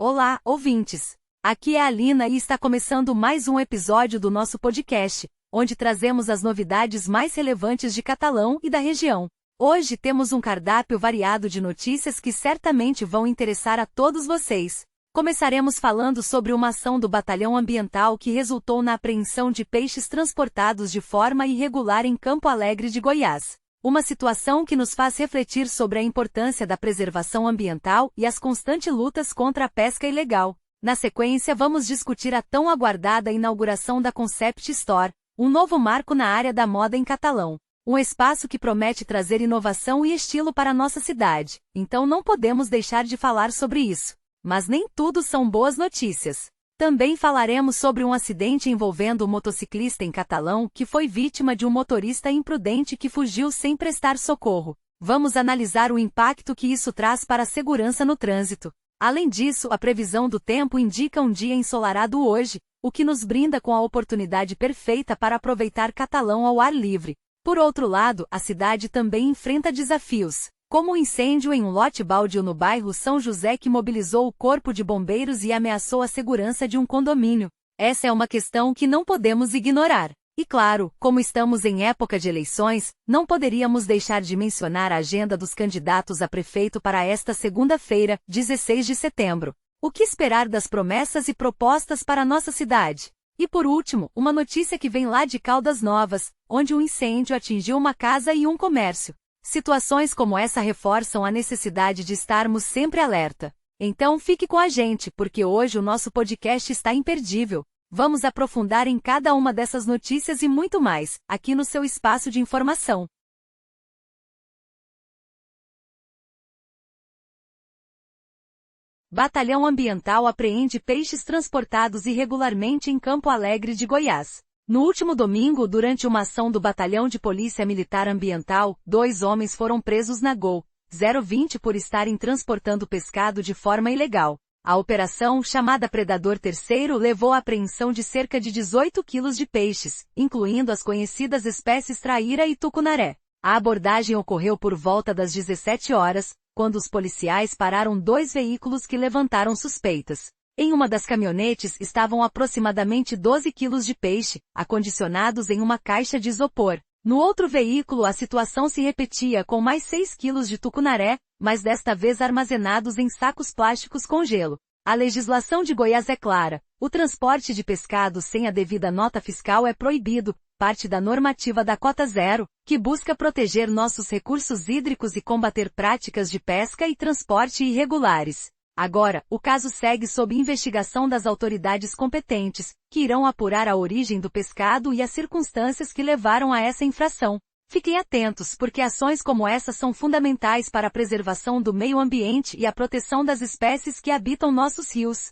Olá, ouvintes! Aqui é a Alina e está começando mais um episódio do nosso podcast, onde trazemos as novidades mais relevantes de Catalão e da região. Hoje temos um cardápio variado de notícias que certamente vão interessar a todos vocês. Começaremos falando sobre uma ação do Batalhão Ambiental que resultou na apreensão de peixes transportados de forma irregular em Campo Alegre de Goiás. Uma situação que nos faz refletir sobre a importância da preservação ambiental e as constantes lutas contra a pesca ilegal. Na sequência, vamos discutir a tão aguardada inauguração da Concept Store, um novo marco na área da moda em Catalão. Um espaço que promete trazer inovação e estilo para a nossa cidade. Então não podemos deixar de falar sobre isso. Mas nem tudo são boas notícias. Também falaremos sobre um acidente envolvendo um motociclista em Catalão que foi vítima de um motorista imprudente que fugiu sem prestar socorro. Vamos analisar o impacto que isso traz para a segurança no trânsito. Além disso, a previsão do tempo indica um dia ensolarado hoje, o que nos brinda com a oportunidade perfeita para aproveitar Catalão ao ar livre. Por outro lado, a cidade também enfrenta desafios, como o incêndio em um lote baldio no bairro São José que mobilizou o corpo de bombeiros e ameaçou a segurança de um condomínio. Essa é uma questão que não podemos ignorar. E claro, como estamos em época de eleições, não poderíamos deixar de mencionar a agenda dos candidatos a prefeito para esta segunda-feira, 16 de setembro. O que esperar das promessas e propostas para a nossa cidade? E por último, uma notícia que vem lá de Caldas Novas, onde um incêndio atingiu uma casa e um comércio. Situações como essa reforçam a necessidade de estarmos sempre alerta. Então fique com a gente, porque hoje o nosso podcast está imperdível. Vamos aprofundar em cada uma dessas notícias e muito mais, aqui no seu espaço de informação. Batalhão Ambiental apreende peixes transportados irregularmente em Campo Alegre de Goiás. No último domingo, durante uma ação do Batalhão de Polícia Militar Ambiental, 2 homens foram presos na GO 020 por estarem transportando pescado de forma ilegal. A operação, chamada Predador Terceiro, levou à apreensão de cerca de 18 quilos de peixes, incluindo as conhecidas espécies traíra e tucunaré. A abordagem ocorreu por volta das 17 horas, quando os policiais pararam 2 veículos que levantaram suspeitas. Em uma das caminhonetes estavam aproximadamente 12 quilos de peixe, acondicionados em uma caixa de isopor. No outro veículo a situação se repetia com mais 6 quilos de tucunaré, mas desta vez armazenados em sacos plásticos com gelo. A legislação de Goiás é clara: o transporte de pescado sem a devida nota fiscal é proibido, parte da normativa da Cota Zero, que busca proteger nossos recursos hídricos e combater práticas de pesca e transporte irregulares. Agora, o caso segue sob investigação das autoridades competentes, que irão apurar a origem do pescado e as circunstâncias que levaram a essa infração. Fiquem atentos, porque ações como essa são fundamentais para a preservação do meio ambiente e a proteção das espécies que habitam nossos rios.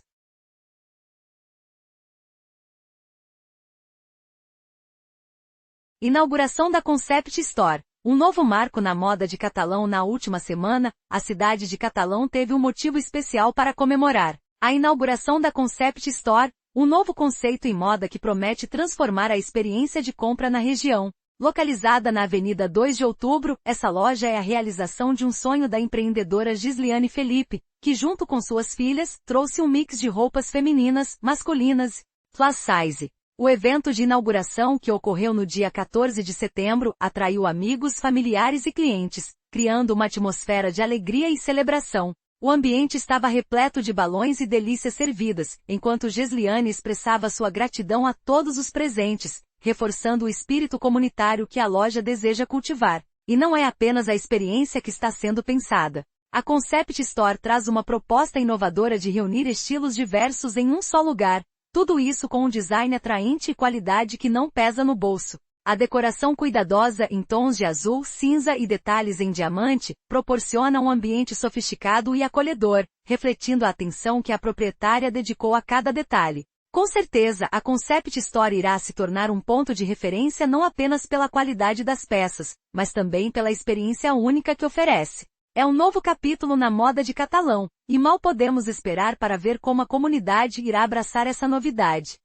Inauguração da Concept Store. Um novo marco na moda de Catalão. Na última semana, a cidade de Catalão teve um motivo especial para comemorar: a inauguração da Concept Store, um novo conceito em moda que promete transformar a experiência de compra na região. Localizada na Avenida 2 de Outubro, essa loja é a realização de um sonho da empreendedora Gisliane Felipe, que junto com suas filhas, trouxe um mix de roupas femininas, masculinas, plus size. O evento de inauguração, que ocorreu no dia 14 de setembro, atraiu amigos, familiares e clientes, criando uma atmosfera de alegria e celebração. O ambiente estava repleto de balões e delícias servidas, enquanto Gisliane expressava sua gratidão a todos os presentes, reforçando o espírito comunitário que a loja deseja cultivar. E não é apenas a experiência que está sendo pensada. A Concept Store traz uma proposta inovadora de reunir estilos diversos em um só lugar. Tudo isso com um design atraente e qualidade que não pesa no bolso. A decoração cuidadosa em tons de azul, cinza e detalhes em diamante, proporciona um ambiente sofisticado e acolhedor, refletindo a atenção que a proprietária dedicou a cada detalhe. Com certeza, a Concept Store irá se tornar um ponto de referência não apenas pela qualidade das peças, mas também pela experiência única que oferece. É um novo capítulo na moda de Catalão, e mal podemos esperar para ver como a comunidade irá abraçar essa novidade.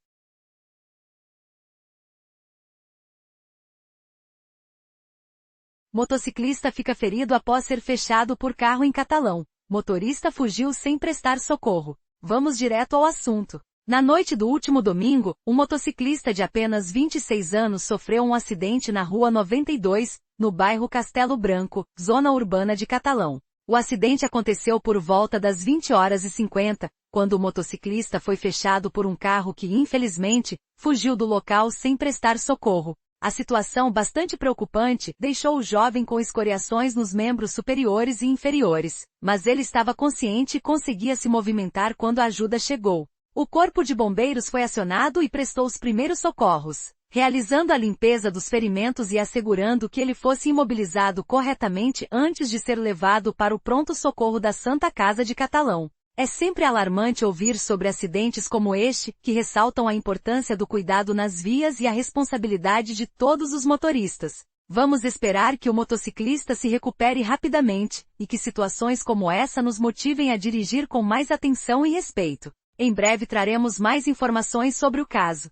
Motociclista fica ferido após ser fechado por carro em Catalão. Motorista fugiu sem prestar socorro. Vamos direto ao assunto. Na noite do último domingo, um motociclista de apenas 26 anos sofreu um acidente na Rua 92, no bairro Castelo Branco, zona urbana de Catalão. O acidente aconteceu por volta das 20h50, quando o motociclista foi fechado por um carro que, infelizmente, fugiu do local sem prestar socorro. A situação, bastante preocupante, deixou o jovem com escoriações nos membros superiores e inferiores, mas ele estava consciente e conseguia se movimentar quando a ajuda chegou. O corpo de bombeiros foi acionado e prestou os primeiros socorros, realizando a limpeza dos ferimentos e assegurando que ele fosse imobilizado corretamente antes de ser levado para o pronto-socorro da Santa Casa de Catalão. É sempre alarmante ouvir sobre acidentes como este, que ressaltam a importância do cuidado nas vias e a responsabilidade de todos os motoristas. Vamos esperar que o motociclista se recupere rapidamente, e que situações como essa nos motivem a dirigir com mais atenção e respeito. Em breve traremos mais informações sobre o caso.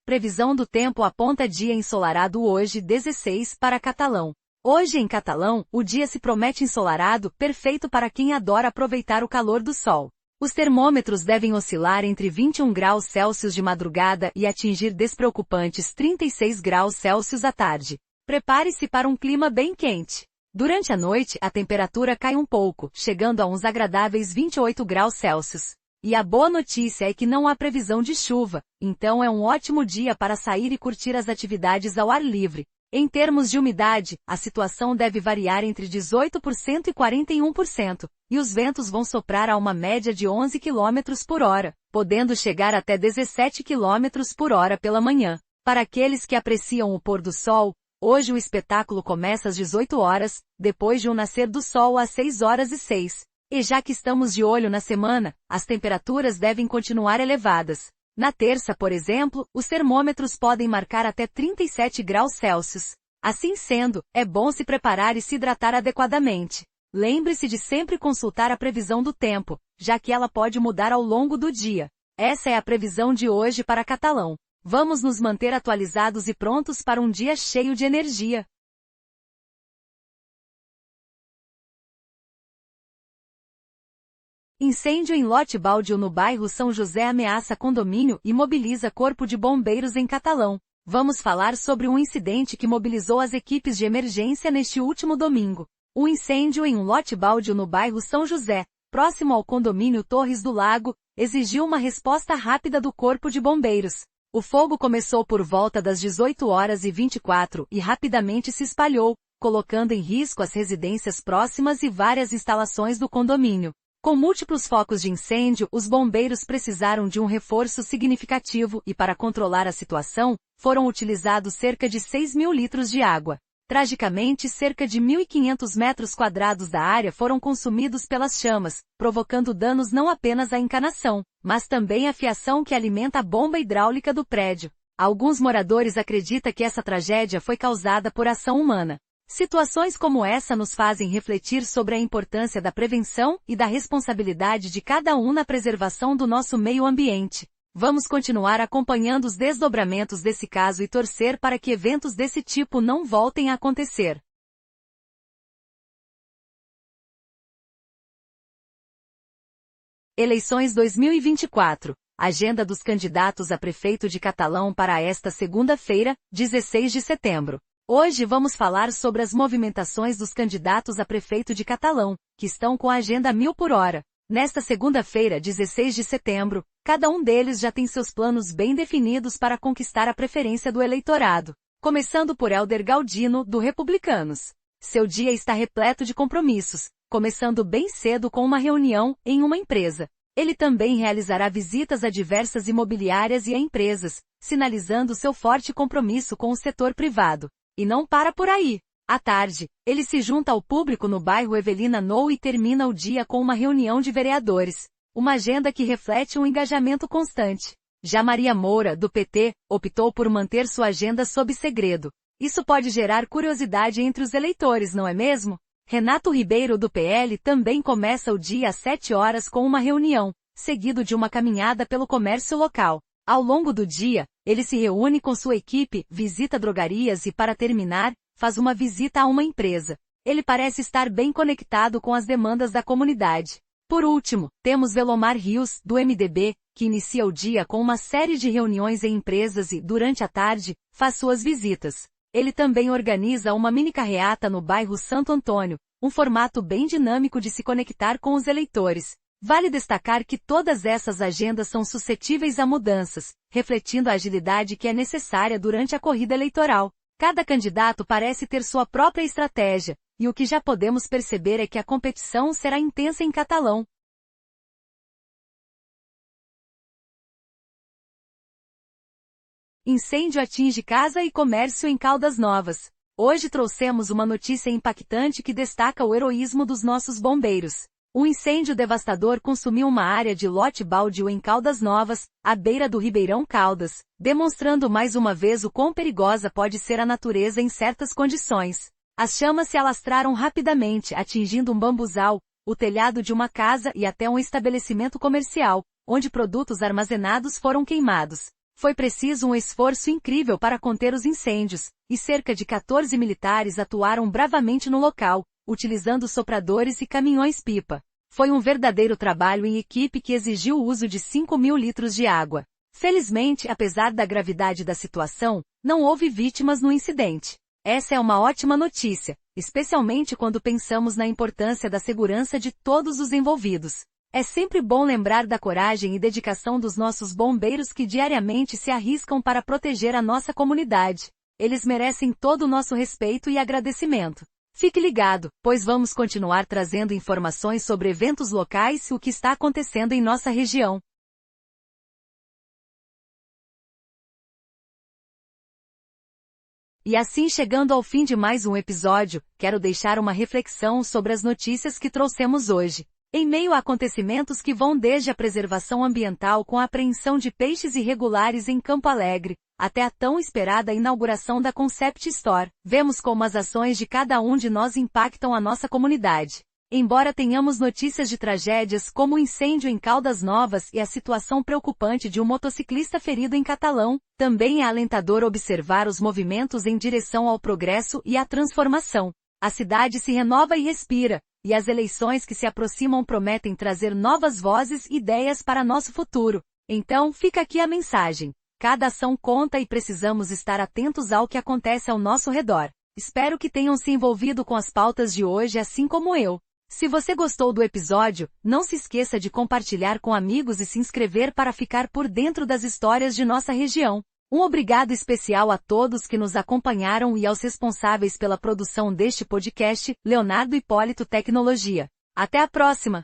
Previsão do tempo aponta dia ensolarado hoje, 16, para Catalão. Hoje em Catalão, o dia se promete ensolarado, perfeito para quem adora aproveitar o calor do sol. Os termômetros devem oscilar entre 21 graus Celsius de madrugada e atingir despreocupantes 36 graus Celsius à tarde. Prepare-se para um clima bem quente. Durante a noite, a temperatura cai um pouco, chegando a uns agradáveis 28 graus Celsius. E a boa notícia é que não há previsão de chuva, então é um ótimo dia para sair e curtir as atividades ao ar livre. Em termos de umidade, a situação deve variar entre 18% e 41%, e os ventos vão soprar a uma média de 11 km por hora, podendo chegar até 17 km por hora pela manhã. Para aqueles que apreciam o pôr do sol, hoje o espetáculo começa às 18 horas, depois de um nascer do sol às 6h06. E já que estamos de olho na semana, as temperaturas devem continuar elevadas. Na terça, por exemplo, os termômetros podem marcar até 37 graus Celsius. Assim sendo, é bom se preparar e se hidratar adequadamente. Lembre-se de sempre consultar a previsão do tempo, já que ela pode mudar ao longo do dia. Essa é a previsão de hoje para Catalão. Vamos nos manter atualizados e prontos para um dia cheio de energia. Incêndio em lote baldio no bairro São José ameaça condomínio e mobiliza corpo de bombeiros em Catalão. Vamos falar sobre um incidente que mobilizou as equipes de emergência neste último domingo. O incêndio em um lote baldio no bairro São José, próximo ao condomínio Torres do Lago, exigiu uma resposta rápida do corpo de bombeiros. O fogo começou por volta das 18h24 e rapidamente se espalhou, colocando em risco as residências próximas e várias instalações do condomínio. Com múltiplos focos de incêndio, os bombeiros precisaram de um reforço significativo e, para controlar a situação, foram utilizados cerca de 6.000 litros de água. Tragicamente, cerca de 1.500 metros quadrados da área foram consumidos pelas chamas, provocando danos não apenas à encanação, mas também à fiação que alimenta a bomba hidráulica do prédio. Alguns moradores acreditam que essa tragédia foi causada por ação humana. Situações como essa nos fazem refletir sobre a importância da prevenção e da responsabilidade de cada um na preservação do nosso meio ambiente. Vamos continuar acompanhando os desdobramentos desse caso e torcer para que eventos desse tipo não voltem a acontecer. Eleições 2024. Agenda dos candidatos a prefeito de Catalão para esta segunda-feira, 16 de setembro. Hoje vamos falar sobre as movimentações dos candidatos a prefeito de Catalão, que estão com a agenda 1000 por hora. Nesta segunda-feira, 16 de setembro, cada um deles já tem seus planos bem definidos para conquistar a preferência do eleitorado. Começando por Hélder Galdino, do Republicanos. Seu dia está repleto de compromissos, começando bem cedo com uma reunião em uma empresa. Ele também realizará visitas a diversas imobiliárias e a empresas, sinalizando seu forte compromisso com o setor privado. E não para por aí. À tarde, ele se junta ao público no bairro Evelina Nou e termina o dia com uma reunião de vereadores. Uma agenda que reflete um engajamento constante. Já Maria Moura, do PT, optou por manter sua agenda sob segredo. Isso pode gerar curiosidade entre os eleitores, não é mesmo? Renato Ribeiro, do PL, também começa o dia às 7 horas com uma reunião, seguido de uma caminhada pelo comércio local. Ao longo do dia, ele se reúne com sua equipe, visita drogarias e, para terminar, faz uma visita a uma empresa. Ele parece estar bem conectado com as demandas da comunidade. Por último, temos Velomar Rios, do MDB, que inicia o dia com uma série de reuniões em empresas e, durante a tarde, faz suas visitas. Ele também organiza uma mini carreata no bairro Santo Antônio, um formato bem dinâmico de se conectar com os eleitores. Vale destacar que todas essas agendas são suscetíveis a mudanças, refletindo a agilidade que é necessária durante a corrida eleitoral. Cada candidato parece ter sua própria estratégia, e o que já podemos perceber é que a competição será intensa em Catalão. Incêndio atinge casa e comércio em Caldas Novas. Hoje trouxemos uma notícia impactante que destaca o heroísmo dos nossos bombeiros. Um incêndio devastador consumiu uma área de lote baldio em Caldas Novas, à beira do Ribeirão Caldas, demonstrando mais uma vez o quão perigosa pode ser a natureza em certas condições. As chamas se alastraram rapidamente, atingindo um bambuzal, o telhado de uma casa e até um estabelecimento comercial, onde produtos armazenados foram queimados. Foi preciso um esforço incrível para conter os incêndios, e cerca de 14 militares atuaram bravamente no local, utilizando sopradores e caminhões-pipa. Foi um verdadeiro trabalho em equipe que exigiu o uso de 5.000 litros de água. Felizmente, apesar da gravidade da situação, não houve vítimas no incidente. Essa é uma ótima notícia, especialmente quando pensamos na importância da segurança de todos os envolvidos. É sempre bom lembrar da coragem e dedicação dos nossos bombeiros que diariamente se arriscam para proteger a nossa comunidade. Eles merecem todo o nosso respeito e agradecimento. Fique ligado, pois vamos continuar trazendo informações sobre eventos locais e o que está acontecendo em nossa região. E assim, chegando ao fim de mais um episódio, quero deixar uma reflexão sobre as notícias que trouxemos hoje. Em meio a acontecimentos que vão desde a preservação ambiental com a apreensão de peixes irregulares em Campo Alegre, até a tão esperada inauguração da Concept Store, vemos como as ações de cada um de nós impactam a nossa comunidade. Embora tenhamos notícias de tragédias como o incêndio em Caldas Novas e a situação preocupante de um motociclista ferido em Catalão, também é alentador observar os movimentos em direção ao progresso e à transformação. A cidade se renova e respira, e as eleições que se aproximam prometem trazer novas vozes e ideias para nosso futuro. Então, fica aqui a mensagem. Cada ação conta e precisamos estar atentos ao que acontece ao nosso redor. Espero que tenham se envolvido com as pautas de hoje assim como eu. Se você gostou do episódio, não se esqueça de compartilhar com amigos e se inscrever para ficar por dentro das histórias de nossa região. Um obrigado especial a todos que nos acompanharam e aos responsáveis pela produção deste podcast, Leonardo Hipólito Tecnologia. Até a próxima!